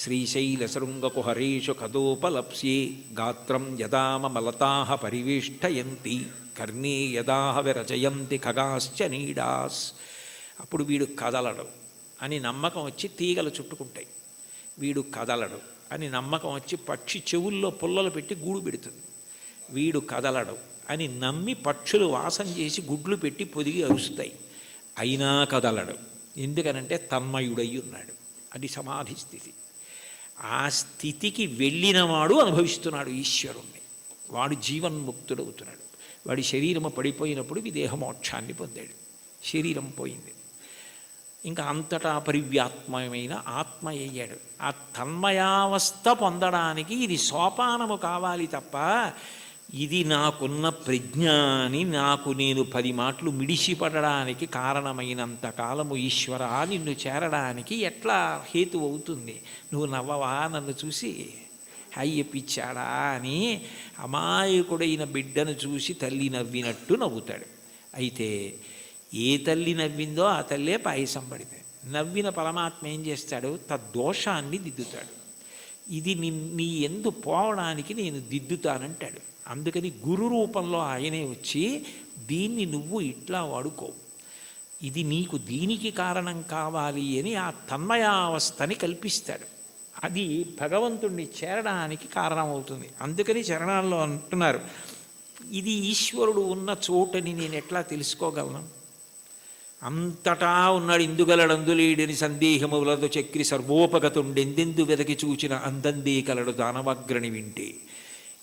శ్రీశైలశృంగకుహరేషు కదోపలప్స్యే గాత్రం యదా మమలతాః పరివేష్టయంతి కర్ణే యదా విరచయంతి ఖగాశ్చ నీడాస్. అప్పుడు వీడు కదలడు అని నమ్మకం వచ్చి తీగలు చుట్టుకుంటాయి. వీడు కదలడు అని నమ్మకం వచ్చి పక్షి చెవుల్లో పుల్లలు పెట్టి గూడు పెడుతుంది. వీడు కదలడు అని నమ్మి పక్షులు వాసం చేసి గుడ్లు పెట్టి పొదిగి అరుస్తాయి. అయినా కదలడు. ఎందుకనంటే తన్మయుడై ఉన్నాడు. అది సమాధి స్థితి. ఆ స్థితికి వెళ్ళినవాడు అనుభవిస్తున్నాడు ఈశ్వరుణ్ణి. వాడు జీవన్ముక్తుడవుతున్నాడు. వాడి శరీరము పడిపోయినప్పుడు విదేహమోక్షాన్ని పొందాడు. శరీరం పోయింది. ఇంకా అంతటా పరివ్యాత్మమైన ఆత్మ అయ్యాడు. ఆ తన్మయావస్థ పొందడానికి ఇది సోపానము కావాలి తప్ప ఇది నాకున్న ప్రజ్ఞాని నాకు నేను 10 మాటలు మిడిసిపడడానికి కారణమైనంత కాలము ఈశ్వర నిన్ను చేరడానికి ఎట్లా హేతు అవుతుంది? నువ్వు నవ్వవా నన్ను చూసి? హయ్యపిచ్చాడా అని అమాయకుడైన బిడ్డను చూసి తల్లి నవ్వినట్టు నవ్వుతాడు. అయితే ఏ తల్లి నవ్విందో ఆ తల్లే పాయసం పడితే నవ్విన పరమాత్మ ఏం చేస్తాడు? తద్దోషాన్ని దిద్దుతాడు. ఇది నీ ఎందు పోవడానికి నేను దిద్దుతానంటాడు. అందుకని గురు రూపంలో ఆయనే వచ్చి దీన్ని నువ్వు ఇట్లా వాడుకో, ఇది నీకు దీనికి కారణం కావాలి అని ఆ తన్మయావస్థని కల్పిస్తాడు. అది భగవంతుణ్ణి చేరడానికి కారణమవుతుంది. అందుకని చరణాల్లో అంటున్నారు, ఇది ఈశ్వరుడు ఉన్న చోటని నేను ఎట్లా తెలుసుకోగలను? అంతటా ఉన్నాడు ఇందుగలడందులేడని సందేహములతో చక్రి సర్వోపగతుండెందెందు వెదకి చూచిన అందందే కలడు దానవగ్రణి వింటే.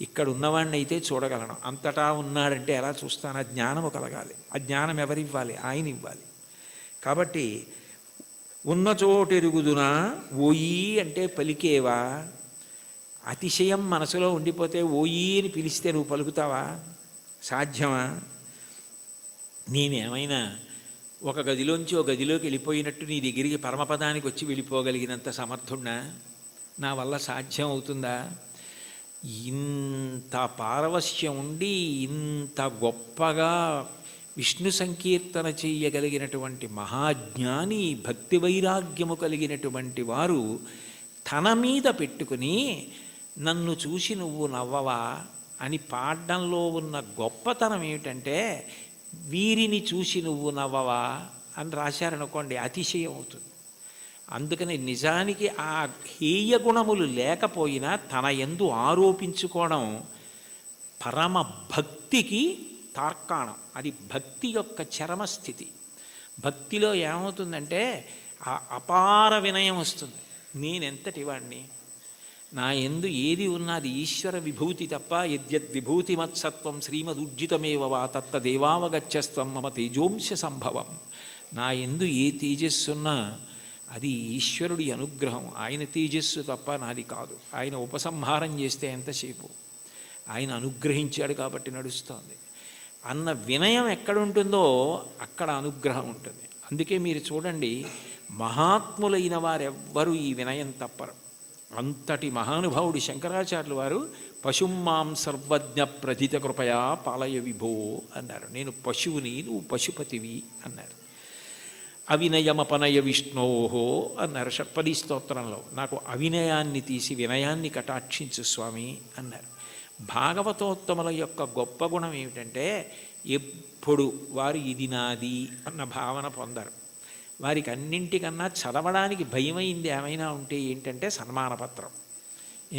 ఇక్కడ ఉన్నవాడిని అయితే చూడగలను, అంతటా ఉన్నాడంటే ఎలా చూస్తాను? ఆ జ్ఞానము కలగాలి. ఆ జ్ఞానం ఎవరివ్వాలి? ఆయన ఇవ్వాలి. కాబట్టి ఉన్న చోటెరుగుదునా ఓయి అంటే పలికేవా? అతిశయం మనసులో ఉండిపోతే ఓయి అని పిలిస్తే నువ్వు పలుకుతావా? సాధ్యమా? నేనేమైనా ఒక గదిలోంచి ఒక గదిలోకి వెళ్ళిపోయినట్టు నీ దగ్గరికి పరమపదానికి వచ్చి వెళ్ళిపోగలిగినంత సమర్థున్నా? నా వల్ల సాధ్యం అవుతుందా? ఇంత పారవశ్యం ఉండి ఇంత గొప్పగా విష్ణు సంకీర్తన చేయగలిగినటువంటి మహాజ్ఞాని, భక్తి వైరాగ్యము కలిగినటువంటి వారు తన మీద పెట్టుకుని నన్ను చూసి నువ్వు నవ్వవా అని పాడడంలో ఉన్న గొప్పతనం ఏమిటంటే, వీరిని చూసి నువ్వు నవ్వవా అని రాశారనుకోండి అతిశయం అవుతుంది. అందుకని నిజానికి ఆ హేయ గుణములు లేకపోయినా తన యందు ఆరోపించుకోవడం పరమ భక్తికి తార్కాణం. అది భక్తి యొక్క చరమస్థితి. భక్తిలో ఏమవుతుందంటే ఆ అపార వినయం వస్తుంది. నేనెంతటి వాడిని, నా యందు ఏది ఉన్నది ఈశ్వర విభూతి తప్ప. యద్యద్విభూతిమత్సత్వం శ్రీమదుర్జితమేవ వా తత్తదేవావగచ్చస్త్వం మమ తేజోంశ సంభవం. నా యందు ఏ తేజస్సున్నా అది ఈశ్వరుడి అనుగ్రహం. ఆయన తేజస్సు తప్ప నాది కాదు. ఆయన ఉపసంహారం చేస్తే ఎంతసేపు? ఆయన అనుగ్రహించాడు కాబట్టి నడుస్తోంది అన్న వినయం ఎక్కడుంటుందో అక్కడ అనుగ్రహం ఉంటుంది. అందుకే మీరు చూడండి, మహాత్ములైన వారెవ్వరూ ఈ వినయం తప్పరు. అంతటి మహానుభావుడు శంకరాచార్యులు వారు పశుమాం సర్వజ్ఞ ప్రథిత కృపయా పాలయ విభో అన్నారు. నేను పశువుని, నువ్వు పశుపతివి అన్నారు. అవినయమపనయ విష్ణోహో అన్నారు షట్పదీ స్తోత్రంలో. నాకు అవినయాన్ని తీసి వినయాన్ని కటాక్షించు స్వామి అన్నారు. భాగవతోత్తముల యొక్క గొప్ప గుణం ఏమిటంటే ఎప్పుడు వారు ఇది నాది అన్న భావన పొందరు. వారికి అన్నింటికన్నా చదవడానికి భయమైంది ఏమైనా ఉంటే ఏంటంటే సన్మానపత్రం.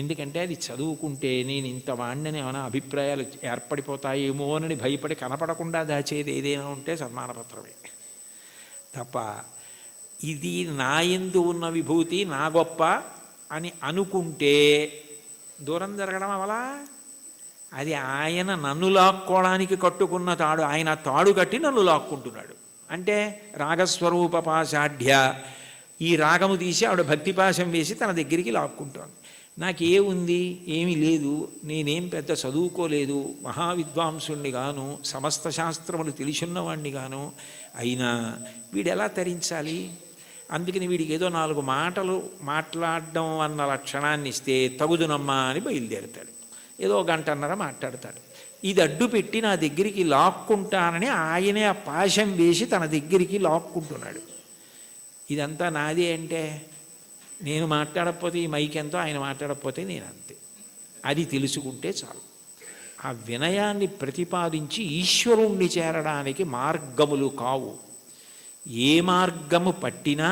ఎందుకంటే అది చదువుకుంటే నేను ఇంత వాణ్ణని ఏమైనా అభిప్రాయాలు ఏర్పడిపోతాయేమో అని భయపడి కనపడకుండా దాచేది ఏదైనా ఉంటే సన్మానపత్రమే తప్ప ఇది నా యందు ఉన్న విభూతి నా గొప్ప అని అనుకుంటే దూరం జరగడం అవలా. అది ఆయన నన్ను లాక్కోవడానికి కట్టుకున్న తాడు. ఆయన తాడు కట్టి నన్ను లాక్కుంటున్నాడు. అంటే రాగస్వరూప పాశాఢ్య, ఈ రాగము తీసి ఆవిడ భక్తిపాశం వేసి తన దగ్గరికి లాక్కుంటోంది. నాకే ఉంది? ఏమీ లేదు. నేనేం పెద్ద చదువుకోలేదు, మహావిద్వాంసుణ్ణి గాను, సమస్త శాస్త్రములు తెలిసున్నవాణ్ణి గాను. అయినా వీడెలా తరించాలి? అందుకని వీడికి ఏదో 4 మాటలు మాట్లాడడం అన్న లక్షణాన్ని ఇస్తే తగుదునమ్మా అని బయలుదేరుతాడు. ఏదో 1 గంటన్నర మాట్లాడతాడు. ఇది అడ్డు పెట్టి నా దగ్గరికి లాక్కుంటానని ఆయనే ఆ పాశం వేసి తన దగ్గరికి లాక్కుంటున్నాడు. ఇదంతా నాదే అంటే నేను మాట్లాడకపోతే ఈ మైక్ ఎంతో, ఆయన మాట్లాడకపోతే నేను అంతే. అది తెలుసుకుంటే చాలు. ఆ వినయాన్ని ప్రతిపాదించి ఈశ్వరుణ్ణి చేరడానికి మార్గములు కావు. ఏ మార్గము పట్టినా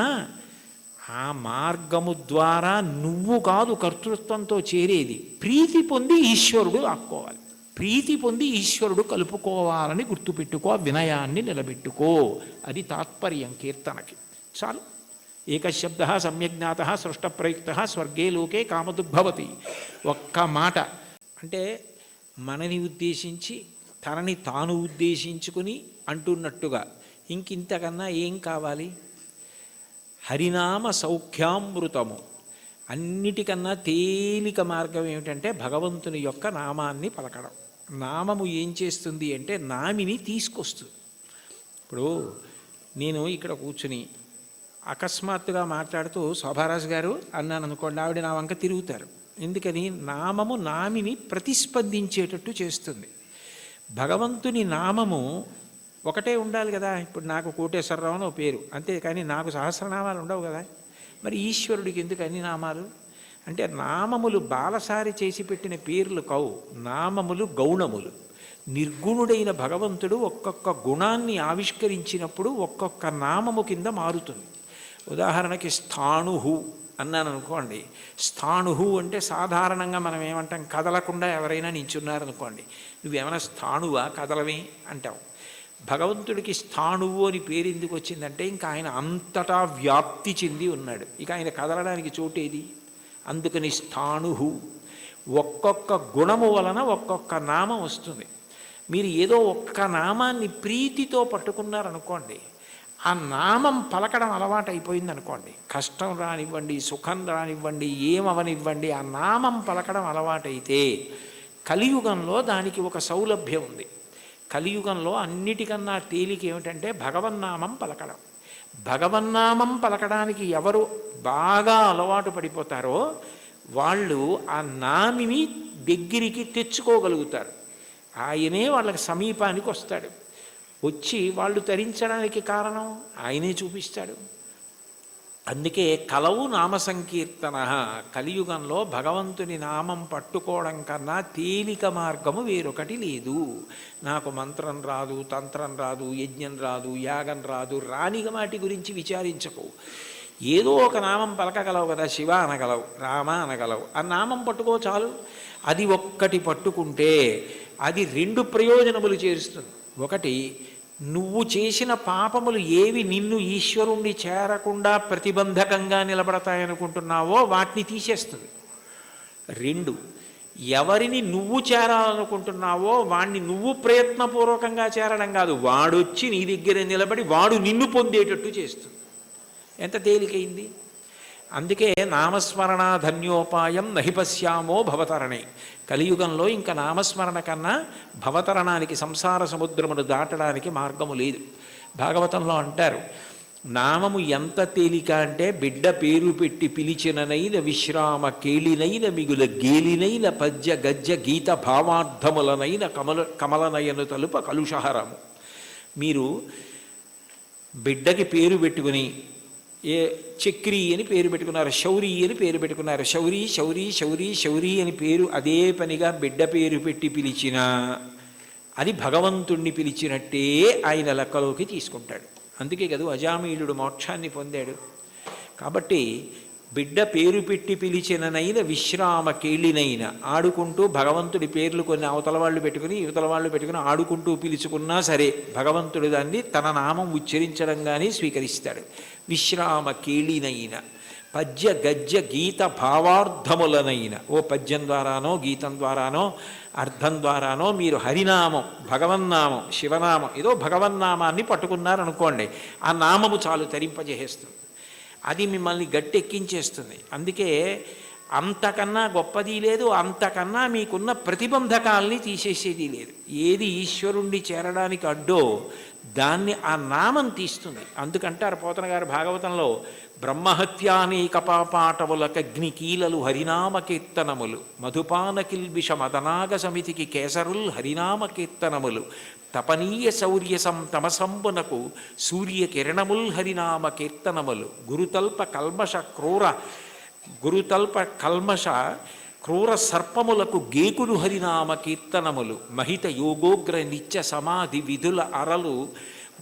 ఆ మార్గము ద్వారా నువ్వు కాదు కర్తృత్వంతో చేరేది. ప్రీతి పొంది ఈశ్వరుడు ఆక్కోవాలి, ప్రీతి పొంది ఈశ్వరుడు కలుపుకోవాలని గుర్తుపెట్టుకో, వినయాన్ని నిలబెట్టుకో. అది తాత్పర్యం కీర్తనకి. చాలు. ఏకశబ్ద సమ్యజ్ఞాత సృష్టప్రయుక్త స్వర్గే లోకే కామదుగ్భవతి. ఒక్క మాట అంటే మనని ఉద్దేశించి తనని తాను ఉద్దేశించుకుని అంటున్నట్టుగా ఇంకింతకన్నా ఏం కావాలి? హరినామ సౌఖ్యామృతము. అన్నిటికన్నా తేలిక మార్గం ఏమిటంటే భగవంతుని యొక్క నామాన్ని పలకడం. నామము ఏం చేస్తుంది అంటే నామిని తీసుకొస్తుంది. ఇప్పుడు నేను ఇక్కడ కూర్చుని అకస్మాత్తుగా మాట్లాడుతూ శోభారాజు గారు అన్నాను అనుకోండి, ఆవిడ నా వంక తిరుగుతారు. ఎందుకని? నామము నామిని ప్రతిస్పందించేటట్టు చేస్తుంది. భగవంతుని నామము ఒకటే ఉండాలి కదా. ఇప్పుడు నాకు కోటేశ్వరరావు అని పేరు అంతేకాని నాకు సహస్రనామాలు ఉండవు కదా. మరి ఈశ్వరుడికి ఎందుకు అన్ని నామాలు? అంటే నామములు బాలసారి చేసి పెట్టిన పేర్లు కావు, నామములు గౌణములు. నిర్గుణుడైన భగవంతుడు ఒక్కొక్క గుణాన్ని ఆవిష్కరించినప్పుడు ఒక్కొక్క నామము కింద మారుతుంది. ఉదాహరణకి స్థాణుహు అన్నాను అనుకోండి. స్థాణుహు అంటే సాధారణంగా మనం ఏమంటాం, కదలకుండా ఎవరైనా నించున్నారనుకోండి, నువ్వేమైనా స్థాణువా కదలవే అంటావు. భగవంతుడికి స్థాణువు అని పేరు ఎందుకు వచ్చిందంటే ఇంకా ఆయన అంతటా వ్యాప్తి చెంది ఉన్నాడు, ఇక ఆయన కదలడానికి చోటేది. అందుకని స్థాణుహు. ఒక్కొక్క గుణము వలన ఒక్కొక్క నామం వస్తుంది. మీరు ఏదో ఒక్క నామాన్ని ప్రీతితో పట్టుకున్నారనుకోండి, ఆ నామం పలకడం అలవాటు అయిపోయింది అనుకోండి, కష్టం రానివ్వండి సుఖం రానివ్వండి ఏమవనివ్వండి, ఆ నామం పలకడం అలవాటైతే కలియుగంలో దానికి ఒక సౌలభ్యం ఉంది. కలియుగంలో అన్నిటికన్నా తేలిక ఏమిటంటే భగవన్నామం పలకడం. భగవన్నామం పలకడానికి ఎవరు బాగా అలవాటు పడిపోతారో వాళ్ళు ఆ నామిని దగ్గరికి తెచ్చుకోగలుగుతారు. ఆయనే వాళ్ళకి సమీపానికి వస్తాడు. వచ్చి వాళ్ళు తరించడానికి కారణం ఆయనే చూపిస్తాడు. అందుకే కలవు నామ సంకీర్తన. కలియుగంలో భగవంతుని నామం పట్టుకోవడం కన్నా తేలిక మార్గము వేరొకటి లేదు. నాకు మంత్రం రాదు, తంత్రం రాదు, యజ్ఞం రాదు, యాగం రాదు, రాని వాటి గురించి విచారించకు. ఏదో ఒక నామం పలకగలవు కదా. శివ అనగలవు, రామ అనగలవు, ఆ నామం పట్టుకో చాలు. అది ఒక్కటి పట్టుకుంటే అది రెండు ప్రయోజనములు చేరుస్తుంది. ఒకటి, నువ్వు చేసిన పాపములు ఏవి నిన్ను ఈశ్వరుణ్ణి చేరకుండా ప్రతిబంధకంగా నిలబడతాయనుకుంటున్నావో వాటిని తీసేస్తుంది. రెండు, ఎవరిని నువ్వు చేరాలనుకుంటున్నావో వాణ్ణి నువ్వు ప్రయత్నపూర్వకంగా చేరడం కాదు, వాడొచ్చి నీ దగ్గర నిలబడి వాడు నిన్ను పొందేటట్టు చేస్తుంది. ఎంత తేలికైంది. అందుకే నామస్మరణ ధన్యోపాయం నహిపశ్యామో భవతరణే. కలియుగంలో ఇంకా నామస్మరణ కన్నా భవతరణానికి, సంసార సముద్రమును దాటడానికి మార్గము లేదు. భాగవతంలో అంటారు, నామము ఎంత తేలిక అంటే బిడ్డ పేరు పెట్టి పిలిచిననైన విశ్రామ కేళినైన మిగుల గేలినైన పద్య గజ్జ గీత భావార్థములనైన కమలనయను తలుప కలుషహరము. మీరు బిడ్డకి పేరు పెట్టుకుని ఏ చక్రి అని పేరు పెట్టుకున్నారు, శౌరి అని పేరు పెట్టుకున్నారు. శౌరి శౌరి శౌరి శౌరి అని పేరు అదే పనిగా బిడ్డ పేరు పెట్టి పిలిచినా అది భగవంతుణ్ణి పిలిచినట్టే ఆయన లెక్కలోకి తీసుకుంటాడు. అందుకే కదా అజామీళుడు మోక్షాన్ని పొందాడు. కాబట్టి బిడ్డ పేరు పెట్టి పిలిచిననైన విశ్రామ కేళినైన, ఆడుకుంటూ భగవంతుడి పేర్లు కొన్ని అవతల వాళ్ళు పెట్టుకుని యువతల వాళ్ళు పెట్టుకుని ఆడుకుంటూ పిలుచుకున్నా సరే భగవంతుడు దాన్ని తన నామం ఉచ్చరించడం కానీ స్వీకరిస్తాడు. విశ్రామ కేళినైన పద్య గద్య గీత భావార్థములనైన, ఓ పద్యం ద్వారానో గీతం ద్వారానో అర్థం ద్వారానో మీరు హరినామం, భగవన్నామం, శివనామం, ఏదో భగవన్నామాన్ని పట్టుకున్నారనుకోండి, ఆ నామము చాలు తరింపజేస్తుంది. అది మిమ్మల్ని గట్టెక్కించేస్తుంది. అందుకే అంతకన్నా గొప్పది లేదు, అంతకన్నా మీకున్న ప్రతిబంధకాల్ని తీసేసేది లేదు. ఏది ఈశ్వరుణ్ణి చేరడానికి అడ్డో దాన్ని ఆ నామం తీస్తుంది. అందుకంటారు పోతన గారు భాగవతంలో, బ్రహ్మహత్యానేక పాపాటములకగ్ని కీలలు హరినామ కీర్తనములు, మధుపాన కిల్బిష మదనాగ సమితికి కేసరుల్ హరినామ కీర్తనములు, తపనీయ శౌర్యసం సూర్య కిరణముల్ హరినామ కీర్తనములు, గురుతల్ప కల్మష క్రూర గురుతల్ప కల్మష క్రూర సర్పములకు గేకులు హరినామ కీర్తనములు మహిత యోగోగ్ర నిత్య సమాధి విధుల అరలు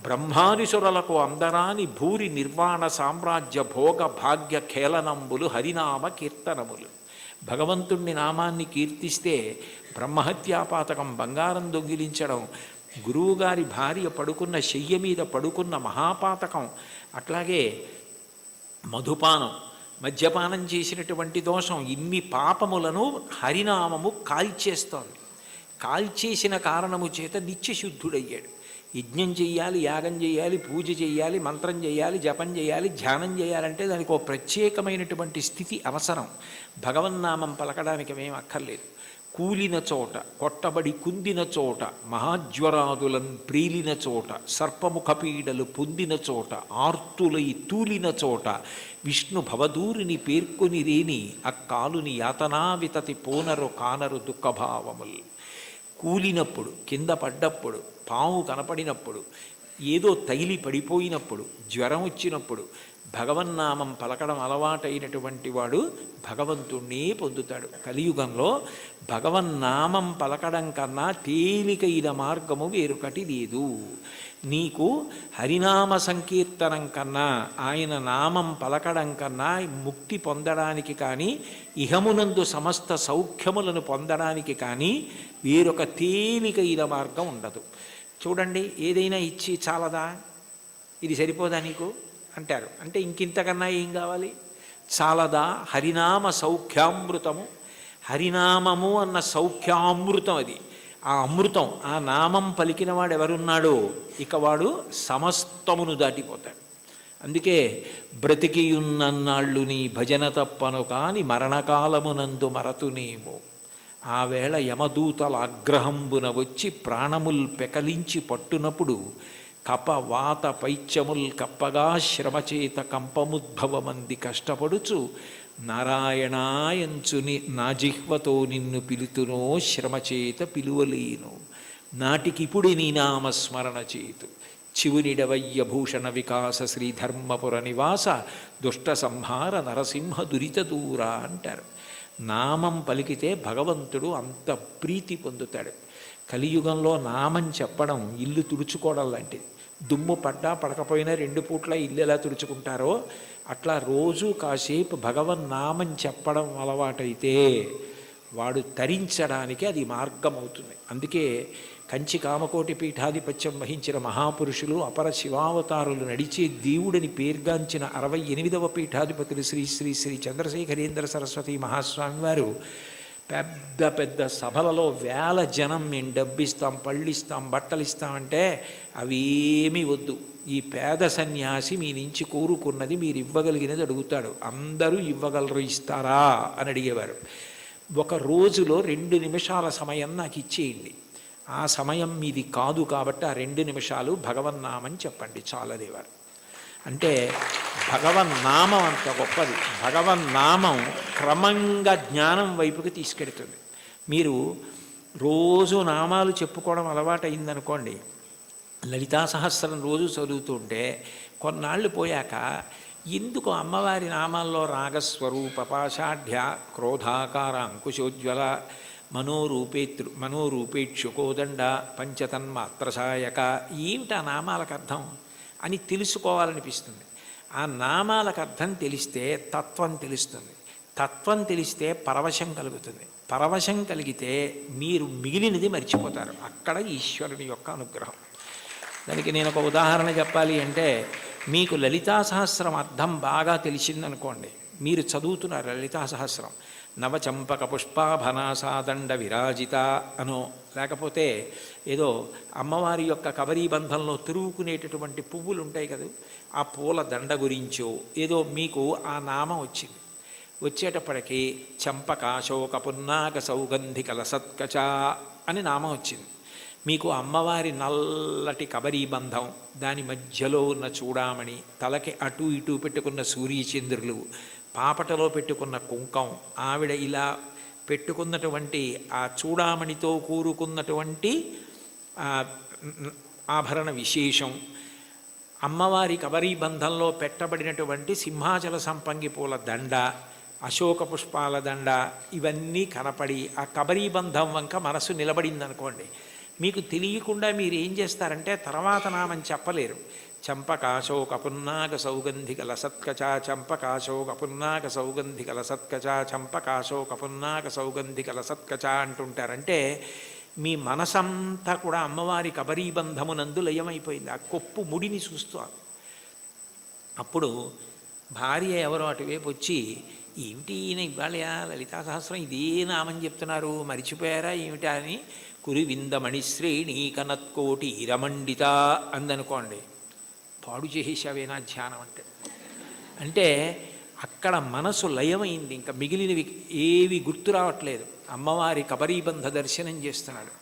బ్రహ్మాదిసురలకు అందరాని భూరి నిర్వాణ సామ్రాజ్య భోగ భాగ్య ఖేళనంబులు హరినామ కీర్తనములు. భగవంతుణ్ణి నామాన్ని కీర్తిస్తే బ్రహ్మహత్యాపాతకం, బంగారం దొంగిలించడం, గురువుగారి భార్య పడుకున్న శయ్య మీద పడుకున్న మహాపాతకం, అట్లాగే మధుపానం, మద్యపానం చేసినటువంటి దోషం, ఇన్ని పాపములను హరినామము కాల్చేస్తోంది. కాల్చేసిన కారణము చేత నిత్యశుద్ధుడయ్యాడు. యజ్ఞం చెయ్యాలి, యాగం చేయాలి, పూజ చేయాలి, మంత్రం చేయాలి, జపం చేయాలి, ధ్యానం చేయాలంటే దానికి ఒక ప్రత్యేకమైనటువంటి స్థితి అవసరం. భగవన్నామం పలకడానికి మేము అక్కర్లేదు. కూలిన చోట, కొట్టబడి కుందిన చోట, మహాజ్వరాదులను ప్రీలిన చోట, సర్పముఖ పీడలు పొందిన చోట, ఆర్తులై తూలిన చోట, విష్ణు భవదూరిని పేర్కొని రేని అక్కాలుని యాతనావితతి పోనరు కానరు దుఃఖభావములు. కూలినప్పుడు, కింద పడ్డప్పుడు, పాము కనపడినప్పుడు, ఏదో తగిలి పడిపోయినప్పుడు, జ్వరం వచ్చినప్పుడు భగవన్నామం పలకడం అలవాటైనటువంటి వాడు భగవంతుణ్ణే పొందుతాడు. కలియుగంలో భగవన్నామం పలకడం కన్నా తేలికైన మార్గము వేరొకటి లేదు. నీకు హరినామ సంకీర్తనం కన్నా, ఆయన నామం పలకడం కన్నా ముక్తి పొందడానికి కానీ, ఇహమునందు సమస్త సౌఖ్యములను పొందడానికి కానీ వేరొక తేలికైన మార్గం ఉండదు. చూడండి, ఏదైనా ఇచ్చి చాలదా, ఇది సరిపోదా నీకు అంటారు. అంటే ఇంకింతకన్నా ఏం కావాలి? చాలదా? హరినామ సౌఖ్యామృతము. హరినామము అన్న సౌఖ్యామృతం అది. ఆ అమృతం, ఆ నామం పలికిన వాడు ఎవరున్నాడో ఇక వాడు సమస్తమును దాటిపోతాడు. అందుకే బ్రతికియున్నన్నాళ్ళు నీ భజన తప్పను కాని మరణకాలమునందు మరతునేమో. ఆ వేళ యమదూతల ఆగ్రహంబున వచ్చి ప్రాణముల్ పెకలించి పట్టునప్పుడు కప వాత పైత్యముల్ కప్పగా శ్రమచేత కంపముద్భవమంది కష్టపడుచు నారాయణాయంచుని నా జిహ్వతో నిన్ను పిలుతునో శ్రమచేత పిలువలేను. నాటికిపుడి నీ నామస్మరణ చేతు చివునిడవయ్య భూషణ వికాస శ్రీధర్మపుర నివాస దుష్ట సంహార నరసింహ దురిత దూర అంటారు. నామం పలికితే భగవంతుడు అంత ప్రీతి పొందుతాడు. కలియుగంలో నామం చెప్పడం ఇల్లు తుడుచుకోవడం లాంటిది. దుమ్ము పడ్డా పడకపోయినా 2 పూట్ల ఇల్లు ఎలా తుడుచుకుంటారో అట్లా రోజు కాసేపు భగవన్నామం చెప్పడం అలవాటైతే వాడు తరించడానికి అది మార్గం అవుతుంది. అందుకే కంచి కామకోటి పీఠాధిపత్యం వహించిన మహాపురుషులు, అపర శివావతారులు, నడిచే దేవుడని పేర్గాంచిన 68వ పీఠాధిపతులు శ్రీ శ్రీ శ్రీ చంద్రశేఖరేంద్ర సరస్వతి మహాస్వామి వారు పెద్ద పెద్ద సభలలో వేల జనం మేము డబ్బిస్తాం, పళ్ళిస్తాం, బట్టలు ఇస్తామంటే అవేమీ వద్దు, ఈ పేద సన్యాసి మీ నుంచి కోరుకున్నది మీరు ఇవ్వగలిగినది అడుగుతాడు, అందరూ ఇవ్వగలరు, ఇస్తారా అని అడిగేవారు. ఒక రోజులో 2 నిమిషాల సమయం నాకు ఇచ్చేయండి, ఆ సమయం మీది కాదు కాబట్టి ఆ 2 నిమిషాలు భగవన్నామని చెప్పండి చాలనేవారు. అంటే భగవన్నామం అంత గొప్పది. భగవన్నామం క్రమంగా జ్ఞానం వైపుకి తీసుకెడుతుంది. మీరు రోజు నామాలు చెప్పుకోవడం అలవాటైందనుకోండి, లలితా సహస్రం రోజు చదువుతుంటే కొన్నాళ్ళు పోయాక ఎందుకు అమ్మవారి నామాల్లో రాగస్వరూప పాషాఢ్య క్రోధాకార అంకుశోజ్వల మనోరూపేక్షుకోదండ పంచతన్మాత్రసాయక ఏమిటి ఆ నామాలకు అర్థం అని తెలుసుకోవాలనిపిస్తుంది. ఆ నామాలకు అర్థం తెలిస్తే తత్వం తెలుస్తుంది. తత్వం తెలిస్తే పరవశం కలుగుతుంది. పరవశం కలిగితే మీరు మిగిలినది మర్చిపోతారు. అక్కడ ఈశ్వరుని యొక్క అనుగ్రహం. దానికి నేను ఒక ఉదాహరణ చెప్పాలి అంటే, మీకు లలితా సహస్రం అర్థం బాగా తెలిసిందనుకోండి, మీరు చదువుతున్నారు లలితా సహస్రం, నవచంపక పుష్పాభనాసాదండ విరాజిత అనో, లేకపోతే ఏదో అమ్మవారి యొక్క కబరీబంధంలో తిరుగుకునేటటువంటి పువ్వులు ఉంటాయి కదా, ఆ పూల దండ గురించో ఏదో మీకు ఆ నామం వచ్చింది. వచ్చేటప్పటికి చంపక శోక పున్నాక సౌగంధిక లసత్కచ అని నామం వచ్చింది. మీకు అమ్మవారి నల్లటి కబరీబంధం, దాని మధ్యలో ఉన్న చూడామణి, తలకి అటు ఇటు పెట్టుకున్న సూర్యచంద్రులు, పాపటలో పెట్టుకున్న కుంకం, ఆవిడ ఇలా పెట్టుకున్నటువంటి ఆ చూడామణితో కూరుకున్నటువంటి ఆభరణ విశేషం, అమ్మవారి కబరీబంధంలో పెట్టబడినటువంటి సింహాచల సంపంగి పూల దండ, అశోక పుష్పాల దండ ఇవన్నీ కనపడి ఆ కబరీబంధం వంక మనసు నిలబడిందనుకోండి, మీకు తెలియకుండా మీరు ఏం చేస్తారంటే తర్వాత నామం చెప్పలేరు. చంపకాశోక పున్నాగ సౌగంధిక లసత్కచ, చంపకాశోక పున్నాగ సౌగంధిక లసత్కచ, చంపకాశోక పున్నాగ సౌగంధిక లసత్కచ అంటుంటారంటే మీ మనసంతా కూడా అమ్మవారి కబరీబంధమునందు లయమైపోయింది. ఆ కొప్పు ముడిని చూస్తూ అప్పుడు భార్య ఎవరో అటువైపు వచ్చి, ఏమిటి ఈయన ఇవాళ లలితా సహస్రం ఇదే నామని చెప్తున్నారు, మరిచిపోయారా ఏమిటా అని, కురి విందమణిశ్రేణి కనత్కోటి ఇరమండిత అందనుకోండి, పాడు చేసేసావేనా ధ్యానం అంటే. అంటే అక్కడ మనసు లయమైంది, ఇంకా మిగిలినవి ఏవి గుర్తు రావట్లేదు. అమ్మవారి కబరీబంధ దర్శనం చేస్తున్నాడు.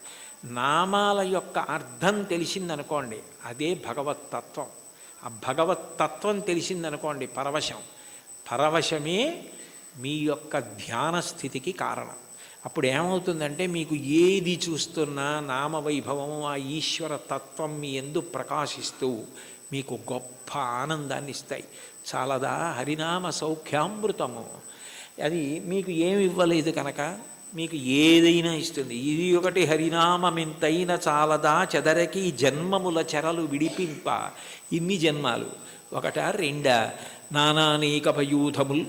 నామాల యొక్క అర్థం తెలిసిందనుకోండి, అదే భగవత్తత్వం. ఆ భగవత్తత్వం తెలిసిందనుకోండి పరవశం. పరవశమే మీ యొక్క ధ్యాన స్థితికి కారణం. అప్పుడు ఏమవుతుందంటే మీకు ఏది చూస్తున్నా నామవైభవము ఆ ఈశ్వర తత్వం మీ యందు ప్రకాశిస్తూ మీకు గొప్ప ఆనందాన్ని ఇస్తాయి. చాలదా హరినామ సౌఖ్యామృతము. అది మీకు ఏమి ఇవ్వలేదు కనుక మీకు ఏదైనా ఇస్తుంది. ఇది ఒకటి హరినామమింతైన చాలదా చెదరకి జన్మముల చెరలు విడిపింప. ఇన్ని జన్మాలు ఒకట రెండా, నానానేక పయూధముల్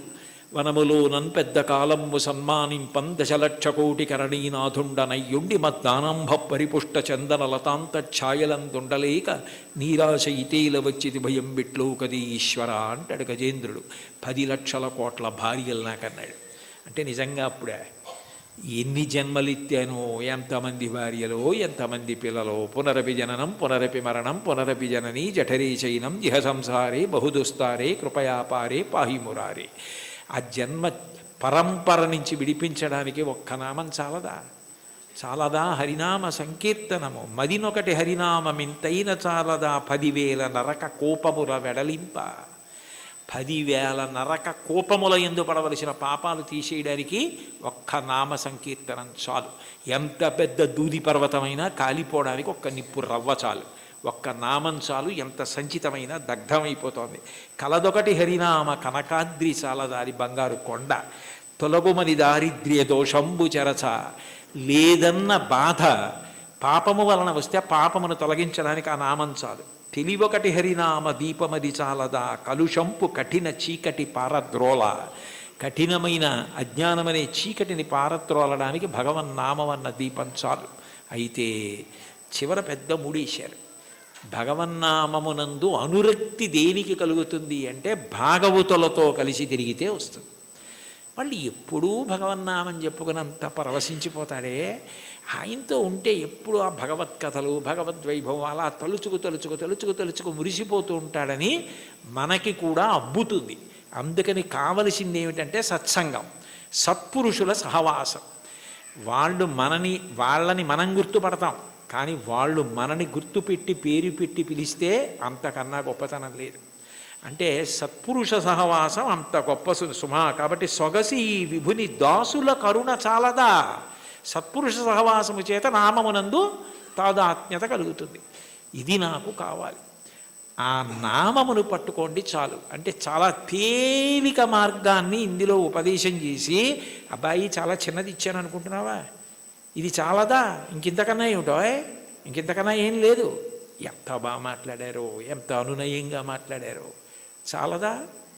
వనములోనన్ పెద్ద కాలంబు సన్మానింపం దశలక్ష కోటి కరణీనాథుండనయ్యుండి మద్దానంభ పరిపుష్ట చందన లతాంత ఛాయలందుండలేక నీరాశ ఇతేల వచ్చిది భయం బిట్లో కది ఈశ్వర అంటాడు గజేంద్రుడు. 10 లక్షల కోట్ల భార్యలు నాకన్నాడు. అంటే నిజంగా అప్పుడే ఎన్ని జన్మలిత్తానో, ఎంతమంది భార్యలో, ఎంతమంది పిల్లలో, పునరపి జననం పునరపి మరణం పునరపి జననీ జఠరే చైనం ఇహ సంసారే బహుదుస్తారే కృపయాపారే పాహిమురారే. ఆ జన్మ పరంపర నుంచి విడిపించడానికి ఒక్క నామం చాలదా? చాలదా హరినామ సంకీర్తనము. మదినొకటి హరినామమింతైన చాలదా 10,000 నరక కోపముల వెడలింప. 10,000 నరక కోపముల యందు పడవలసిన పాపాలు తీసేయడానికి ఒక్క నామ సంకీర్తనం చాలు. ఎంత పెద్ద దూది పర్వతమైనా కాలిపోవడానికి ఒక్క నిప్పు రవ్వ చాలు. ఒక్క నామం చాలు, ఎంత సంచితమైన దగ్ధమైపోతోంది. కలదొకటి హరినామ కనకాద్రి చాలదారి బంగారు కొండ. తొలగుమని దారిద్ర్య దోషంబు చెరచ. లేదన్న బాధ పాపము వలన వస్తే పాపమును తొలగించడానికి ఆ నామం చాలు. తెలివొకటి హరినామ దీపమది చాలదా కలుషంపు కఠిన చీకటి పారద్రోల. కఠినమైన అజ్ఞానమనే చీకటిని పారద్రోలడానికి భగవన్నామమన్న దీపం చాలు. అయితే చివర పెద్ద మూడేశారు. భగవన్నామమునందు అనురక్తి దేనికి కలుగుతుంది అంటే భాగవతులతో కలిసి తిరిగితే వస్తుంది. వాళ్ళు ఎప్పుడూ భగవన్నామని చెప్పుకున్నంత పరవశించిపోతాడే, ఆయనతో ఉంటే ఎప్పుడు ఆ భగవత్కథలు భగవద్వైభవం అలా తలుచుకు తలుచుకు తలుచుకు తలుచుకు మురిసిపోతూ ఉంటాడని మనకి కూడా అబ్బుతుంది. అందుకని కావలసింది ఏమిటంటే సత్సంగం, సత్పురుషుల సహవాసం. వాళ్ళని మనం గుర్తుపడతాం, కానీ వాళ్ళు మనని గుర్తుపెట్టి పేరు పెట్టి పిలిస్తే అంతకన్నా గొప్పతనం లేదు. అంటే సత్పురుష సహవాసం అంత గొప్ప సుమా. కాబట్టి సొగసి ఈ విభుని దాసుల కరుణ చాలదా. సత్పురుష సహవాసము చేత నామమునందు తాదాత్మ్యత కలుగుతుంది. ఇది నాకు కావాలి. ఆ నామమును పట్టుకోండి చాలు. అంటే చాలా తేలిక మార్గాన్ని ఇందులో ఉపదేశం చేసి, అబ్బాయి చాలా చిన్నది ఇచ్చాను అనుకుంటున్నావా, ఇది చాలదా, ఇంకింతకన్నా ఏమిటో, ఇంకింతకన్నా ఏం లేదు, ఎంత బాగా మాట్లాడారో, ఎంత అనునయంగా మాట్లాడారో, చాలదా.